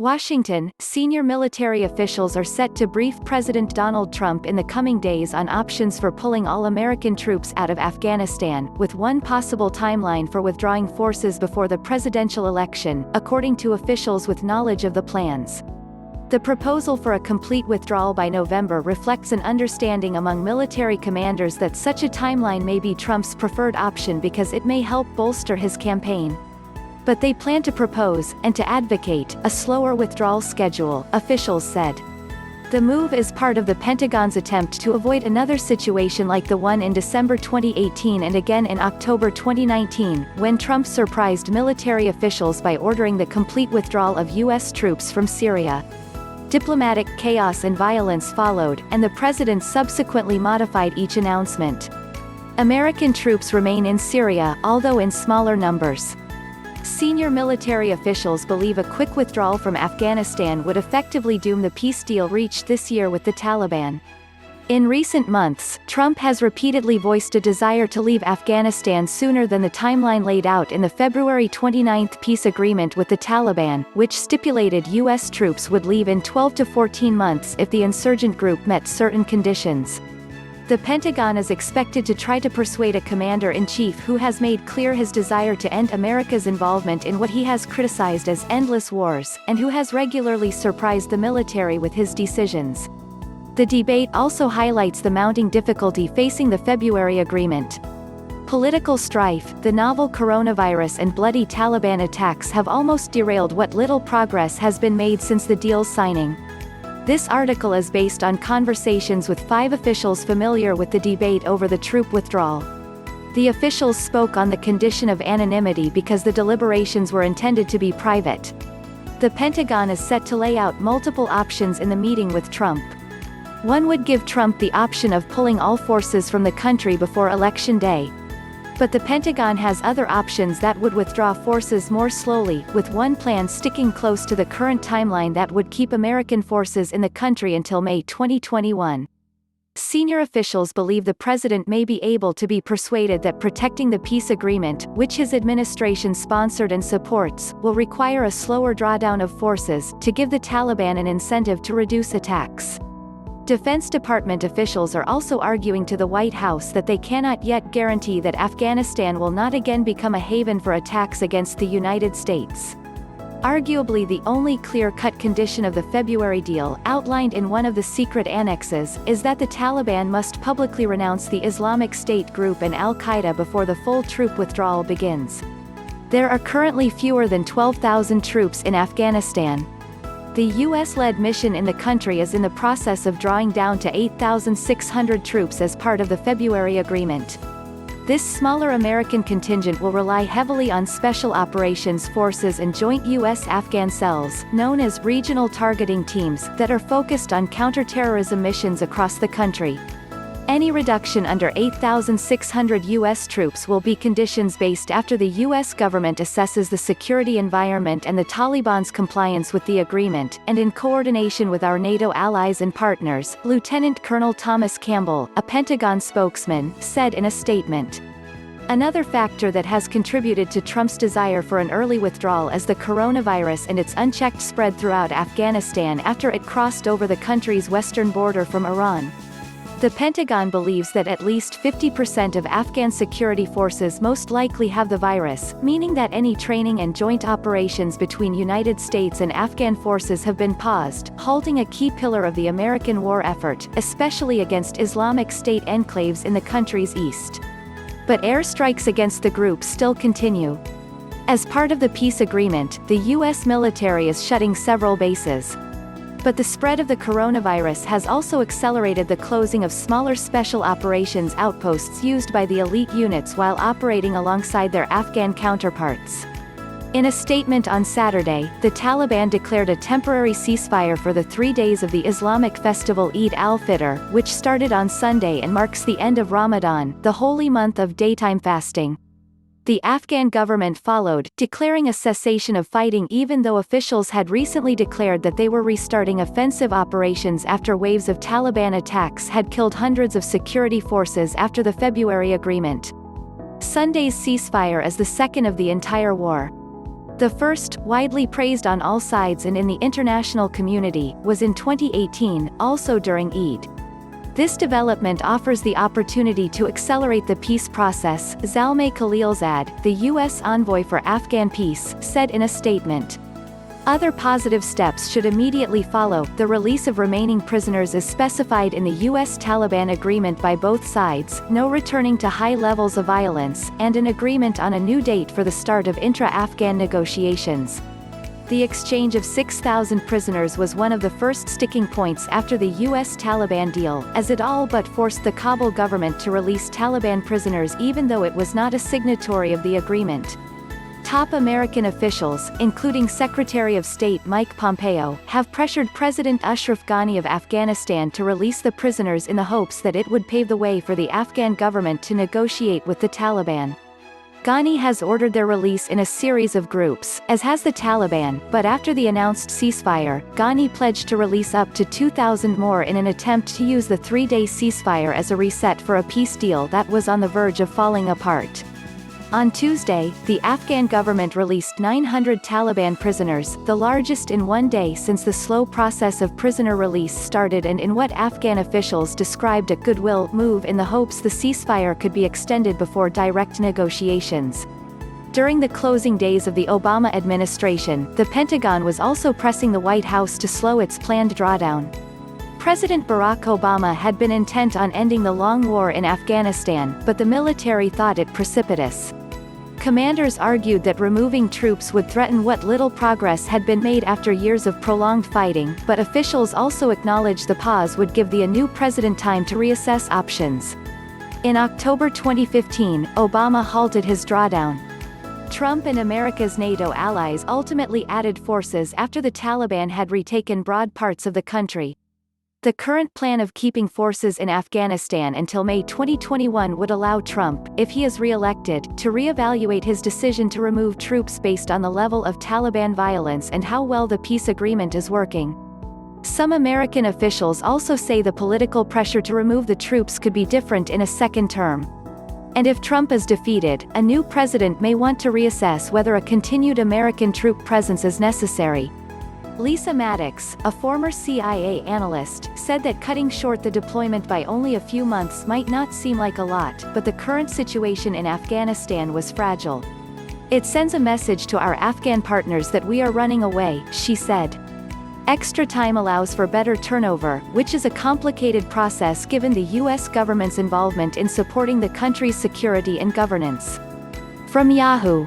Washington, senior military officials are set to brief President Donald Trump in the coming days on options for pulling all American troops out of Afghanistan, with one possible timeline for withdrawing forces before the presidential election, according to officials with knowledge of the plans. The proposal for a complete withdrawal by November reflects an understanding among military commanders that such a timeline may be Trump's preferred option because it may help bolster his campaign. But they plan to propose, and to advocate, a slower withdrawal schedule, officials said. The move is part of the Pentagon's attempt to avoid another situation like the one in December 2018 and again in October 2019, when Trump surprised military officials by ordering the complete withdrawal of U.S. troops from Syria. Diplomatic chaos and violence followed, and the president subsequently modified each announcement. American troops remain in Syria, although in smaller numbers. Senior military officials believe a quick withdrawal from Afghanistan would effectively doom the peace deal reached this year with the Taliban. In recent months, Trump has repeatedly voiced a desire to leave Afghanistan sooner than the timeline laid out in the February 29 peace agreement with the Taliban, which stipulated U.S. troops would leave in 12 to 14 months if the insurgent group met certain conditions. The Pentagon is expected to try to persuade a commander-in-chief who has made clear his desire to end America's involvement in what he has criticized as endless wars, and who has regularly surprised the military with his decisions. The debate also highlights the mounting difficulty facing the February agreement. Political strife, the novel coronavirus and bloody Taliban attacks have almost derailed what little progress has been made since the deal's signing. This article is based on conversations with 5 officials familiar with the debate over the troop withdrawal. The officials spoke on the condition of anonymity because the deliberations were intended to be private. The Pentagon is set to lay out multiple options in the meeting with Trump. One would give Trump the option of pulling all forces from the country before Election Day. But the Pentagon has other options that would withdraw forces more slowly, with one plan sticking close to the current timeline that would keep American forces in the country until May 2021. Senior officials believe the president may be able to be persuaded that protecting the peace agreement, which his administration sponsored and supports, will require a slower drawdown of forces, to give the Taliban an incentive to reduce attacks. Defense Department officials are also arguing to the White House that they cannot yet guarantee that Afghanistan will not again become a haven for attacks against the United States. Arguably the only clear-cut condition of the February deal, outlined in one of the secret annexes, is that the Taliban must publicly renounce the Islamic State group and al-Qaeda before the full troop withdrawal begins. There are currently fewer than 12,000 troops in Afghanistan. The U.S.-led mission in the country is in the process of drawing down to 8,600 troops as part of the February agreement. This smaller American contingent will rely heavily on Special Operations Forces and joint U.S.-Afghan cells, known as regional targeting teams, that are focused on counterterrorism missions across the country. Any reduction under 8,600 U.S. troops will be conditions-based after the U.S. government assesses the security environment and the Taliban's compliance with the agreement, and in coordination with our NATO allies and partners, Lieutenant Colonel Thomas Campbell, a Pentagon spokesman, said in a statement. Another factor that has contributed to Trump's desire for an early withdrawal is the coronavirus and its unchecked spread throughout Afghanistan after it crossed over the country's western border from Iran. The Pentagon believes that at least 50% of Afghan security forces most likely have the virus, meaning that any training and joint operations between United States and Afghan forces have been paused, halting a key pillar of the American war effort, especially against Islamic State enclaves in the country's east. But airstrikes against the group still continue. As part of the peace agreement, the U.S. military is shutting several bases. But the spread of the coronavirus has also accelerated the closing of smaller special operations outposts used by the elite units while operating alongside their Afghan counterparts. In a statement on Saturday, the Taliban declared a temporary ceasefire for the 3 days of the Islamic festival Eid al-Fitr, which started on Sunday and marks the end of Ramadan, the holy month of daytime fasting. The Afghan government followed, declaring a cessation of fighting even though officials had recently declared that they were restarting offensive operations after waves of Taliban attacks had killed hundreds of security forces after the February agreement. Sunday's ceasefire is the second of the entire war. The first, widely praised on all sides and in the international community, was in 2018, also during Eid. This development offers the opportunity to accelerate the peace process, Zalmay Khalilzad, the U.S. envoy for Afghan peace, said in a statement. Other positive steps should immediately follow. The release of remaining prisoners is specified in the U.S. Taliban agreement by both sides, no returning to high levels of violence, and an agreement on a new date for the start of intra-Afghan negotiations. The exchange of 6,000 prisoners was one of the first sticking points after the U.S. Taliban deal, as it all but forced the Kabul government to release Taliban prisoners even though it was not a signatory of the agreement. Top American officials, including Secretary of State Mike Pompeo, have pressured President Ashraf Ghani of Afghanistan to release the prisoners in the hopes that it would pave the way for the Afghan government to negotiate with the Taliban. Ghani has ordered their release in a series of groups, as has the Taliban, but after the announced ceasefire, Ghani pledged to release up to 2,000 more in an attempt to use the three-day ceasefire as a reset for a peace deal that was on the verge of falling apart. On Tuesday, the Afghan government released 900 Taliban prisoners, the largest in one day since the slow process of prisoner release started and in what Afghan officials described a goodwill move in the hopes the ceasefire could be extended before direct negotiations. During the closing days of the Obama administration, the Pentagon was also pressing the White House to slow its planned drawdown. President Barack Obama had been intent on ending the long war in Afghanistan, but the military thought it precipitous. Commanders argued that removing troops would threaten what little progress had been made after years of prolonged fighting, but officials also acknowledged the pause would give the new president time to reassess options. In October 2015, Obama halted his drawdown. Trump and America's NATO allies ultimately added forces after the Taliban had retaken broad parts of the country. The current plan of keeping forces in Afghanistan until May 2021 would allow Trump, if he is re-elected, to re-evaluate his decision to remove troops based on the level of Taliban violence and how well the peace agreement is working. Some American officials also say the political pressure to remove the troops could be different in a second term. And if Trump is defeated, a new president may want to reassess whether a continued American troop presence is necessary. Lisa Maddox, a former CIA analyst, said that cutting short the deployment by only a few months might not seem like a lot, but the current situation in Afghanistan was fragile. It sends a message to our Afghan partners that we are running away, she said. Extra time allows for better turnover, which is a complicated process given the U.S. government's involvement in supporting the country's security and governance. From Yahoo!